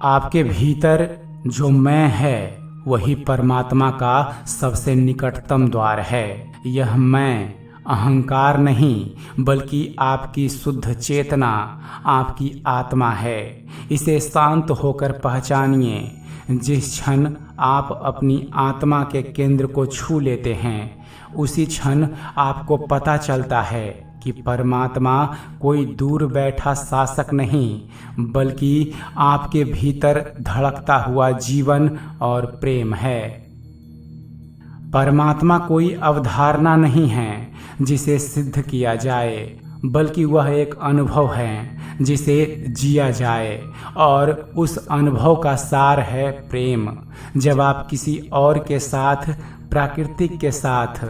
आपके भीतर जो मैं है वही परमात्मा का सबसे निकटतम द्वार है। यह मैं अहंकार नहीं बल्कि आपकी शुद्ध चेतना, आपकी आत्मा है। इसे शांत होकर पहचानिए। जिस क्षण आप अपनी आत्मा के केंद्र को छू लेते हैं उसी क्षण आपको पता चलता है कि परमात्मा कोई दूर बैठा शासक नहीं बल्कि आपके भीतर धड़कता हुआ जीवन और प्रेम है। परमात्मा कोई अवधारणा नहीं है जिसे सिद्ध किया जाए बल्कि वह एक अनुभव है जिसे जिया जाए, और उस अनुभव का सार है प्रेम। जब आप किसी और के साथ, प्राकृतिक के साथ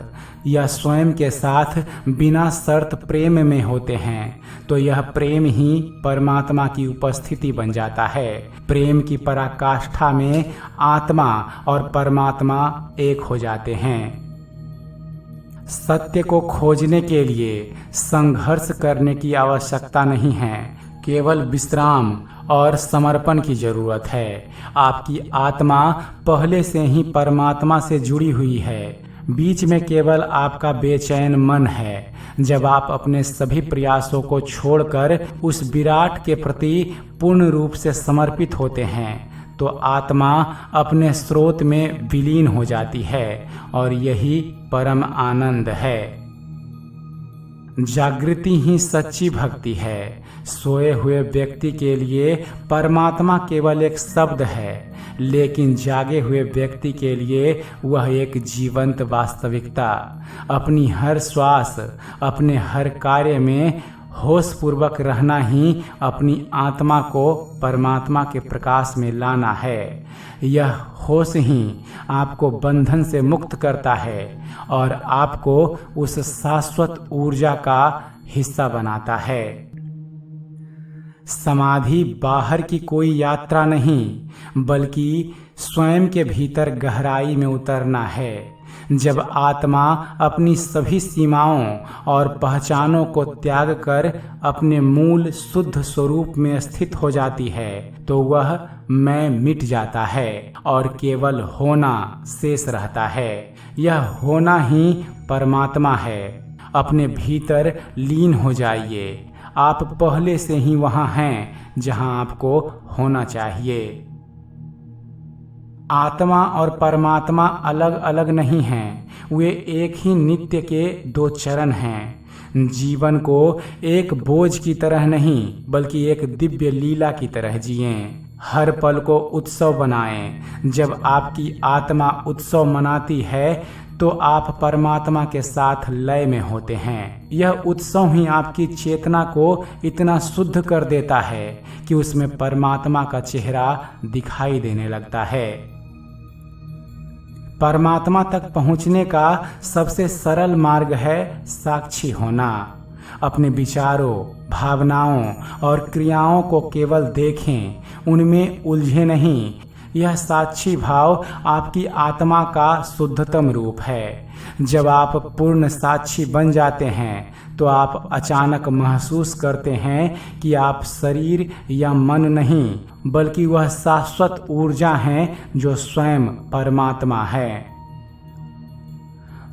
या स्वयं के साथ बिना शर्त प्रेम में होते हैं तो यह प्रेम ही परमात्मा की उपस्थिति बन जाता है। प्रेम की पराकाष्ठा में आत्मा और परमात्मा एक हो जाते हैं। सत्य को खोजने के लिए संघर्ष करने की आवश्यकता नहीं है, केवल विश्राम और समर्पण की जरूरत है। आपकी आत्मा पहले से ही परमात्मा से जुड़ी हुई है, बीच में केवल आपका बेचैन मन है। जब आप अपने सभी प्रयासों को छोड़कर उस विराट के प्रति पूर्ण रूप से समर्पित होते हैं तो आत्मा अपने स्रोत में विलीन हो जाती है और यही परम आनंद है। जागृति ही सच्ची भक्ति है। सोए हुए व्यक्ति के लिए परमात्मा केवल एक शब्द है, लेकिन जागे हुए व्यक्ति के लिए वह एक जीवंत वास्तविकता। अपनी हर श्वास, अपने हर कार्य में होश पूर्वक रहना ही अपनी आत्मा को परमात्मा के प्रकाश में लाना है। यह होश ही आपको बंधन से मुक्त करता है और आपको उस शाश्वत ऊर्जा का हिस्सा बनाता है। समाधि बाहर की कोई यात्रा नहीं बल्कि स्वयं के भीतर गहराई में उतरना है। जब आत्मा अपनी सभी सीमाओं और पहचानों को त्याग कर अपने मूल शुद्ध स्वरूप में स्थित हो जाती है तो वह मैं मिट जाता है और केवल होना शेष रहता है। यह होना ही परमात्मा है। अपने भीतर लीन हो जाइए। आप पहले से ही वहां हैं जहां आपको होना चाहिए। आत्मा और परमात्मा अलग अलग नहीं हैं, वे एक ही नित्य के दो चरण हैं। जीवन को एक बोझ की तरह नहीं बल्कि एक दिव्य लीला की तरह जिएं। हर पल को उत्सव बनाएं। जब आपकी आत्मा उत्सव मनाती है तो आप परमात्मा के साथ लय में होते हैं। यह उत्सव ही आपकी चेतना को इतना शुद्ध कर देता है कि उसमें परमात्मा का चेहरा दिखाई देने लगता है। परमात्मा तक पहुंचने का सबसे सरल मार्ग है साक्षी होना। अपने विचारों, भावनाओं और क्रियाओं को केवल देखें, उनमें उलझे नहीं। यह साक्षी भाव आपकी आत्मा का शुद्धतम रूप है। जब आप पूर्ण साक्षी बन जाते हैं तो आप अचानक महसूस करते हैं कि आप शरीर या मन नहीं बल्कि वह शाश्वत ऊर्जा है जो स्वयं परमात्मा है।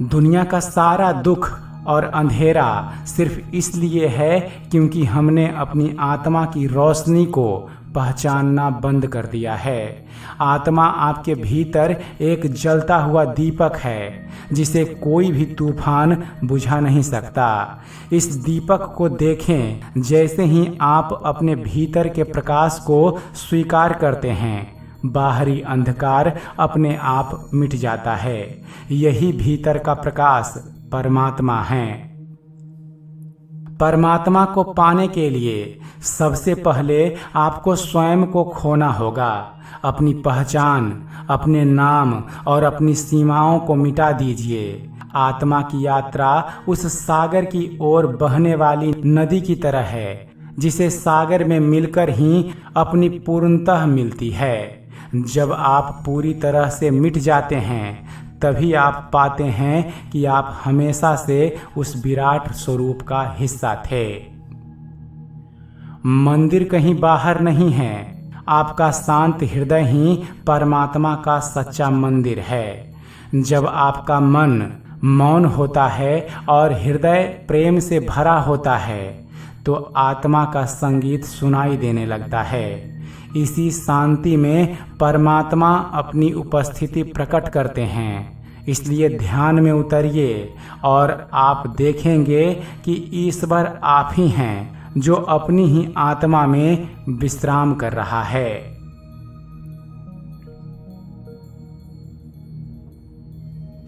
दुनिया का सारा दुख और अंधेरा सिर्फ इसलिए है क्योंकि हमने अपनी आत्मा की रोशनी को पहचानना बंद कर दिया है। आत्मा आपके भीतर एक जलता हुआ दीपक है जिसे कोई भी तूफान बुझा नहीं सकता। इस दीपक को देखें। जैसे ही आप अपने भीतर के प्रकाश को स्वीकार करते हैं बाहरी अंधकार अपने आप मिट जाता है। यही भीतर का प्रकाश परमात्मा है। परमात्मा को पाने के लिए सबसे पहले आपको स्वयं को खोना होगा। अपनी पहचान, अपने नाम और अपनी सीमाओं को मिटा दीजिए। आत्मा की यात्रा उस सागर की ओर बहने वाली नदी की तरह है जिसे सागर में मिलकर ही अपनी पूर्णतः मिलती है। जब आप पूरी तरह से मिट जाते हैं तभी आप पाते हैं कि आप हमेशा से उस विराट स्वरूप का हिस्सा थे। मंदिर कहीं बाहर नहीं है, आपका शांत हृदय ही परमात्मा का सच्चा मंदिर है। जब आपका मन मौन होता है और हृदय प्रेम से भरा होता है तो आत्मा का संगीत सुनाई देने लगता है। इसी शांति में परमात्मा अपनी उपस्थिति प्रकट करते हैं। इसलिए ध्यान में उतरिए और आप देखेंगे कि ईश्वर आप ही हैं जो अपनी ही आत्मा में विश्राम कर रहा है।